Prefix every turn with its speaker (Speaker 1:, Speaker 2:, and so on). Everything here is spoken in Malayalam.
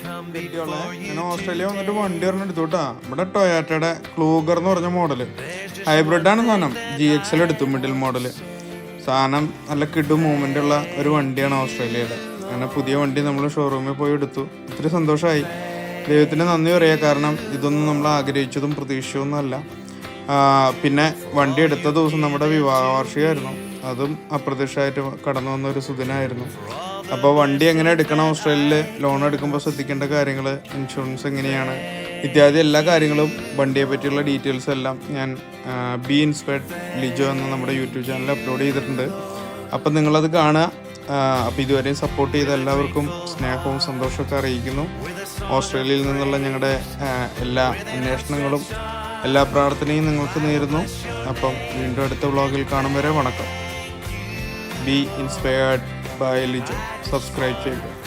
Speaker 1: ഞാൻ ഓസ്ട്രേലിയ വന്നിട്ട് വണ്ടി ഒരെണ്ണം എടുത്തു കേട്ടാ. ഇവിടെ ടൊയാറ്റയുടെ ക്ലൂഗർ എന്ന് പറഞ്ഞ മോഡല് ഹൈബ്രിഡാണ് സാധനം. GXL എടുത്തു, മിഡിൽ മോഡല് സാധനം. നല്ല കിഡു മൂവ്മെന്റ് ഉള്ള ഒരു വണ്ടിയാണ് ഓസ്ട്രേലിയയുടെ. അങ്ങനെ പുതിയ വണ്ടി നമ്മൾ ഷോറൂമിൽ പോയി എടുത്തു. ഒത്തിരി സന്തോഷമായി. ദൈവത്തിന് നന്ദി പറയാം. കാരണം ഇതൊന്നും നമ്മൾ ആഗ്രഹിച്ചതും പ്രതീക്ഷിച്ചതൊന്നും അല്ല. പിന്നെ വണ്ടി എടുത്ത ദിവസം നമ്മുടെ വിവാഹ വാർഷികമായിരുന്നു. അതും അപ്രതീക്ഷിതമായിട്ട് കടന്നു വന്ന ഒരു സുദിനമായിരുന്നു. അപ്പോൾ വണ്ടി എങ്ങനെ എടുക്കണം, ഓസ്ട്രേലിയയിൽ ലോൺ എടുക്കുമ്പോൾ ശ്രദ്ധിക്കേണ്ട കാര്യങ്ങൾ, ഇൻഷുറൻസ് എങ്ങനെയാണ് ഇത്യാദി എല്ലാ കാര്യങ്ങളും, വണ്ടിയെ പറ്റിയുള്ള ഡീറ്റെയിൽസ് എല്ലാം ഞാൻ ബി ഇൻസ്പയർഡ് ലിജോ എന്ന നമ്മുടെ യൂട്യൂബ് ചാനലിൽ അപ്ലോഡ് ചെയ്തിട്ടുണ്ട്. അപ്പം നിങ്ങളത് കാണുക. അപ്പോൾ ഇതുവരെയും സപ്പോർട്ട് ചെയ്ത എല്ലാവർക്കും സ്നേഹവും സന്തോഷമൊക്കെ അറിയിക്കുന്നു. ഓസ്ട്രേലിയയിൽ നിന്നുള്ള ഞങ്ങളുടെ എല്ലാ അന്വേഷണങ്ങളും എല്ലാ പ്രാർത്ഥനയും നിങ്ങൾക്ക് നേരുന്നു. അപ്പം വീണ്ടും അടുത്ത വ്ളോഗിൽ കാണും വരെ വണക്കം. Be inspired by Lijo. Subscribe ചെയ്യുക.